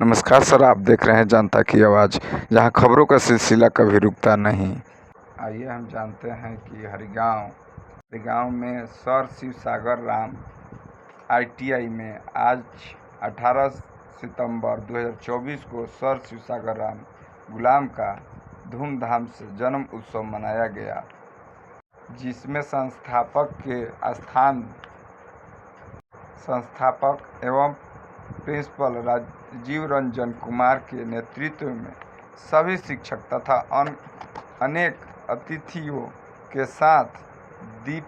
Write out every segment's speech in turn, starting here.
नमस्कार सर, आप देख रहे हैं जनता की आवाज़, जहां खबरों का सिलसिला कभी रुकता नहीं। आइए हम जानते हैं कि हरिगांव में सर शिव सागर राम ITI में आज 18 सितंबर 2024 को सर शिव सागर राम गुलाम का धूमधाम से जन्म उत्सव मनाया गया, जिसमें संस्थापक एवं प्रिंसिपल राजीव रंजन कुमार के नेतृत्व में सभी शिक्षक तथा अनेक अतिथियों के साथ दीप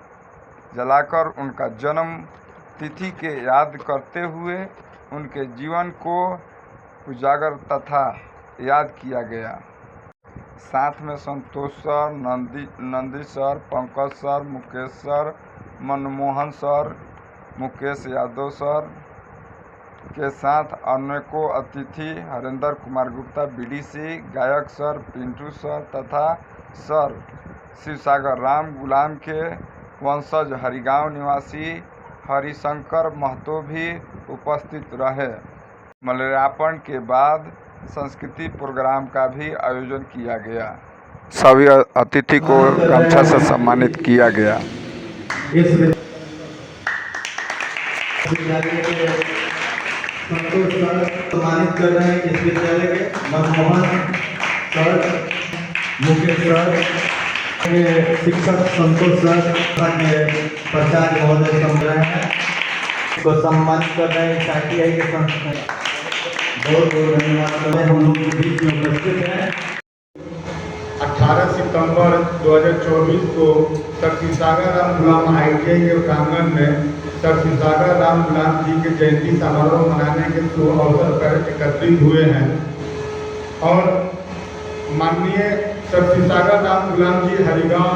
जलाकर उनका जन्म तिथि के याद करते हुए उनके जीवन को उजागर तथा याद किया गया। साथ में Santosh sir, Nandi sir, Pankaj sir, Mukesh sir, Manmohan sir, Mukesh Yadav sir के साथ अनेकों अतिथि हरेंद्र कुमार गुप्ता BDC, गायक सर पिंटू सर तथा सर शिवसागर राम गुलाम के वंशज हरिगांव निवासी हरिशंकर महतो भी उपस्थित रहे। माल्यार्पण के बाद सांस्कृतिक प्रोग्राम का भी आयोजन किया गया। सभी अतिथि को गमछा से सम्मानित किया गया। संतोष सर सम्मानित कर रहे हैं इस विद्यालय के मनमोहन सर, मुकेश सर, शिक्षक संतोष सर के प्रचार महोदय रहे हैं को सम्मानित कर रहे हैं। ITI के संस्था बहुत बहुत धन्यवाद। हम लोग के बीच में उपस्थित हैं। 18 सितंबर 2024 को सर शिव सागर राम गुलाम ITI के प्रांगण में सर शिव सागर राम गुलाम जी के जयंती समारोह मनाने के शुभ अवसर पर एकत्रित हुए हैं और माननीय सर शिव सागर राम गुलाम जी हरिगांव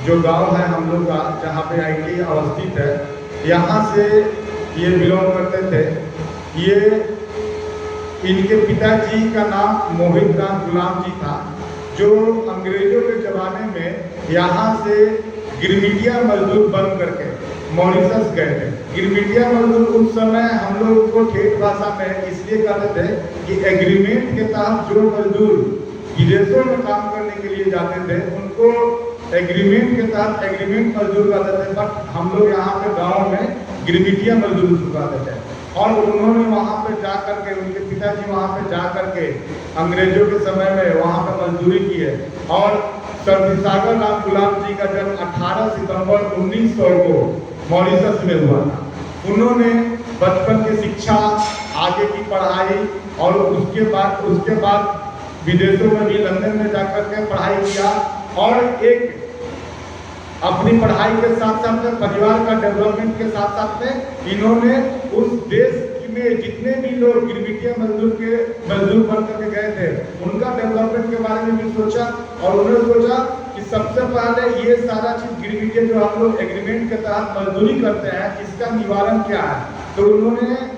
जो गांव है हम लोग का, जहाँ पे ITI अवस्थित है, यहाँ से ये बिलोंग करते थे। ये इनके पिताजी का नाम मोहित राम गुलाम जी था, जो अंग्रेजों के ज़माने में यहाँ से गिरमिटिया मजदूर बन करके मॉरिशस गए थे। गिरमिटिया मजदूर उस समय हम लोग को ठेठ भाषा में इसलिए कहते थे कि एग्रीमेंट के तहत जो मजदूर विदेशों में काम करने के लिए जाते थे उनको एग्रीमेंट के तहत एग्रीमेंट मजदूर कहते थे, बट हम लोग यहाँ पे गाँव में गिरमिटिया मजदूर कहते थे। और उन्होंने वहाँ पे जा करके, उनके पिताजी वहाँ पे जा करके अंग्रेजों के समय में वहाँ पे मजदूरी की है। और सर शिव सागर राम गुलाम जी का जन्म 18 सितंबर 1900 को मॉरिशस में हुआ था। उन्होंने बचपन की शिक्षा, आगे की पढ़ाई और उसके बाद विदेशों में भी लंदन में जाकर के पढ़ाई किया और एक अपनी पढ़ाई के साथ साथ में परिवार का डेवलपमेंट के साथ साथ में इन्होंने उस देश में जितने भी लोग गिरमिटिया मजदूर बन करके गए थे उनका डेवलपमेंट के बारे में भी सोचा और उन्होंने सोचा कि सबसे पहले ये सारा चीज गिरमिटिया जो हम लोग एग्रीमेंट के तहत मजदूरी करते हैं इसका निवारण क्या है। तो उन्होंने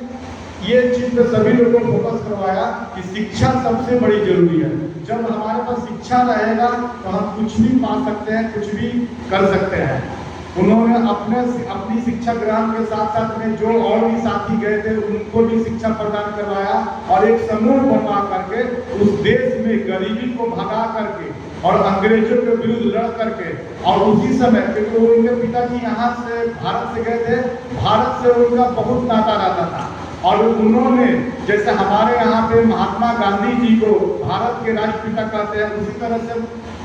ये चीज पे सभी लोगों को फोकस करवाया कि शिक्षा सबसे बड़ी जरूरी है। जब हमारे पास शिक्षा रहेगा तो हम कुछ भी पा सकते हैं, कुछ भी कर सकते हैं। उन्होंने अपनी शिक्षा ग्रहण के साथ साथ में जो और भी साथी गए थे उनको भी शिक्षा प्रदान करवाया और एक समूह बना करके उस देश में गरीबी को भगा करके और अंग्रेजों के विरुद्ध लड़ करके, और उसी समय क्योंकि उनके पिताजी यहाँ से भारत से गए थे, भारत से उनका बहुत नाता रहता था और उन्होंने जैसे हमारे यहाँ पे महात्मा गांधी जी को भारत के राष्ट्रपिता कहते हैं, उसी तरह से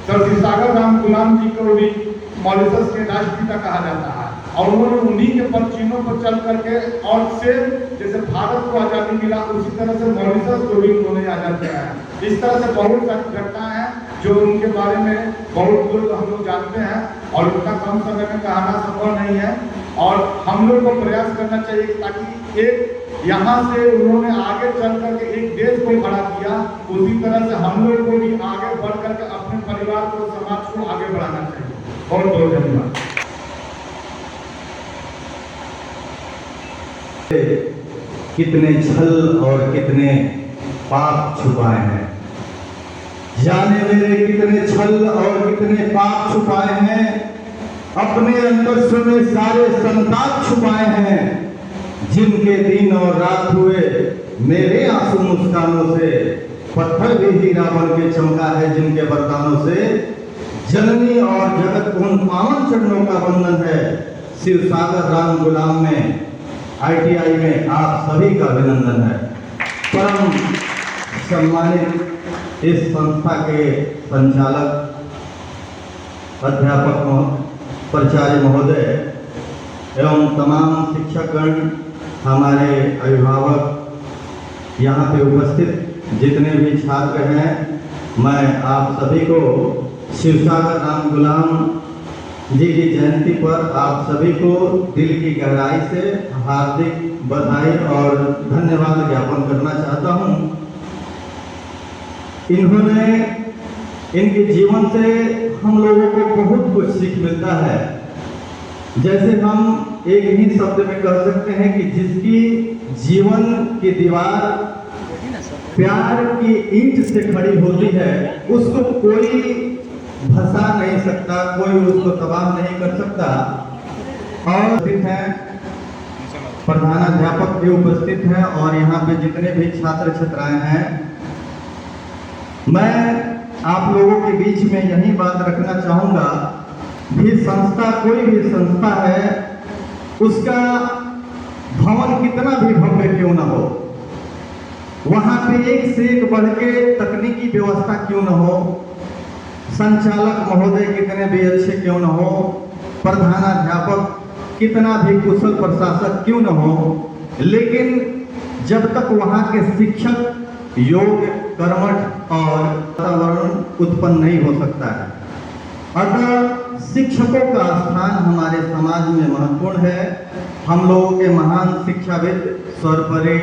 सर शिव सागर राम गुलाम जी को भी मॉरिशस के राष्ट्रपिता कहा जाता है। और उन्होंने उन्हीं के परचीनों पर चल करके और सेम जैसे भारत को आज़ादी मिला उसी तरह से मॉरिशस को भी उन्होंने आज़ाद कराया। इस तरह से बहुत सारी घटनाएं हैं जो उनके बारे में बहुत लोग हम लोग जानते हैं और उतना कम समय में कहना संभव नहीं है। और हम लोग को प्रयास करना चाहिए ताकि एक यहाँ से उन्होंने आगे चल करके एक देश को खड़ा किया, उसी तरह से हम लोग को भी आगे बढ़ करके अपने परिवार को, समाज को आगे बढ़ाना चाहिए। बहुत बहुत धन्यवाद। कितने छल और कितने पाप छुपाए हैं, जाने मेरे कितने छल और कितने पाप छुपाए हैं, अपने अंतस्त्र में सारे संताप छुपाए हैं, जिनके दिन और रात हुए मेरे आंसू मुस्कानों से, पत्थर भी हीरा बन के चमका है जिनके वरदानों से। जननी और जगत को उन पावन चरणों का वंदन है। शिव सागर राम गुलाम में ITI में आप सभी का अभिनंदन है। परम सम्मानित इस संस्था के संचालक, अध्यापक, प्राचार्य महोदय एवं तमाम शिक्षकगण, हमारे अभिभावक, यहाँ पे उपस्थित जितने भी छात्र हैं, मैं आप सभी को शिवसागर राम गुलाम जी की जयंती पर आप सभी को दिल की गहराई से हार्दिक बधाई और धन्यवाद ज्ञापन करना चाहता हूँ। इन्होंने, इनके जीवन से हम लोगों को बहुत कुछ सीख मिलता है। जैसे हम एक ही शब्द में कह सकते हैं कि जिसकी जीवन की दीवार प्यार की ईंट से खड़ी होती है, उसको कोई भसा नहीं सकता, कोई उसको तबाह नहीं कर सकता। और हैं प्रधानाध्यापक भी उपस्थित हैं और यहाँ पे जितने भी छात्र छात्राएं हैं, मैं आप लोगों के बीच में यही बात रखना चाहूँगा कि संस्था, कोई भी संस्था है, उसका भवन कितना भी भव्य क्यों न हो, वहाँ पे एक से एक बढ़ के तकनीकी व्यवस्था क्यों न हो, संचालक महोदय कितने भी अच्छे क्यों न हो, प्रधानाध्यापक कितना भी कुशल प्रशासक क्यों न हो, लेकिन जब तक वहाँ के शिक्षक योग, कर्मठ और वातावरण उत्पन्न नहीं हो सकता है। अतः शिक्षकों का स्थान हमारे समाज में महत्वपूर्ण है। हम लोगों के महान शिक्षाविद सर्वपरि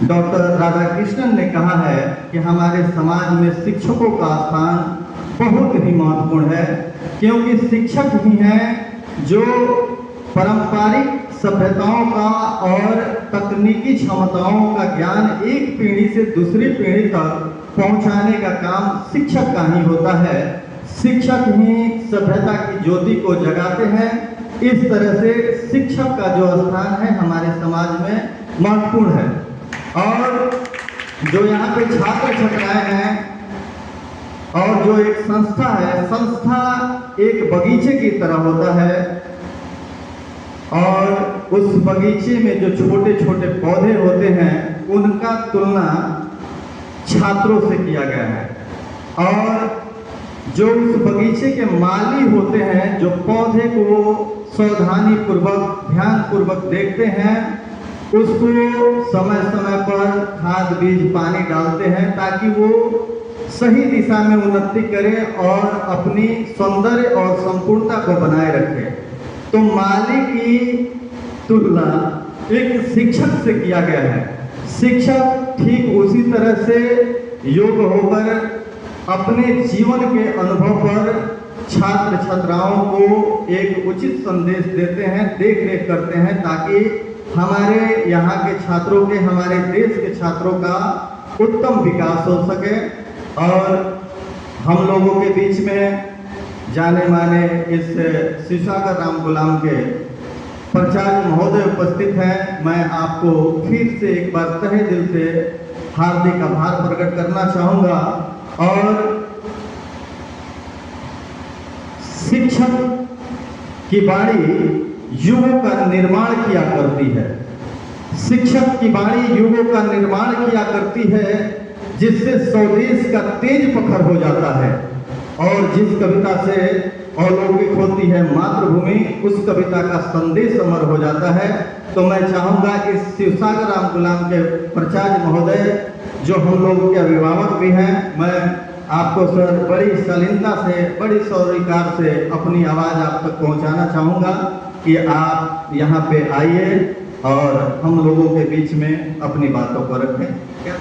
डॉक्टर राधाकृष्णन ने कहा है कि हमारे समाज में शिक्षकों का स्थान बहुत ही महत्वपूर्ण है, क्योंकि शिक्षक ही हैं जो पारंपरिक सभ्यताओं का और तकनीकी क्षमताओं का ज्ञान एक पीढ़ी से दूसरी पीढ़ी तक पहुंचाने का काम शिक्षक का ही होता है। शिक्षक ही सभ्यता की ज्योति को जगाते हैं। इस तरह से शिक्षक का जो स्थान है हमारे समाज में महत्वपूर्ण है। और जो यहाँ पे छात्र छात्राएं हैं और जो एक संस्था है, संस्था एक बगीचे की तरह होता है और उस बगीचे में जो छोटे छोटे पौधे होते हैं उनका तुलना छात्रों से किया गया है। और जो उस बगीचे के माली होते हैं, जो पौधे को सावधानी पूर्वक, ध्यान पूर्वक देखते हैं, उसको समय समय पर खाद, बीज, पानी डालते हैं ताकि वो सही दिशा में उन्नति करे और अपनी सौंदर्य और संपूर्णता को बनाए रखे। तो माली की तुलना एक शिक्षक से किया गया है। शिक्षक ठीक उसी तरह से योग होकर अपने जीवन के अनुभव पर छात्र छात्राओं को एक उचित संदेश देते हैं, देख रेख करते हैं, ताकि हमारे यहाँ के छात्रों के, हमारे देश के छात्रों का उत्तम विकास हो सके। और हम लोगों के बीच में जाने माने इस शिवसागर राम गुलाम के प्राचार्य महोदय उपस्थित हैं। मैं आपको फिर से एक बार तहे दिल से हार्दिक आभार प्रकट करना चाहूँगा। और शिक्षक की वाणी युगों का निर्माण किया करती है। शिक्षक की वाणी युगों का निर्माण किया करती है, जिससे स्वदेश का तेज प्रखर हो जाता है। और जिस कविता से अलौकिक होती है मातृभूमि, उस कविता का संदेश अमर हो जाता है। तो मैं चाहूँगा इस शिवसागर राम गुलाम के प्राचार्य महोदय, जो हम लोगों के अभिभावक भी हैं, मैं आपको सर बड़ी शालीनता से, बड़ी सौरीकार से अपनी आवाज़ आप तक पहुँचाना चाहूँगा कि आप यहाँ पे आइए और हम लोगों के बीच में अपनी बातों को रखें। क्या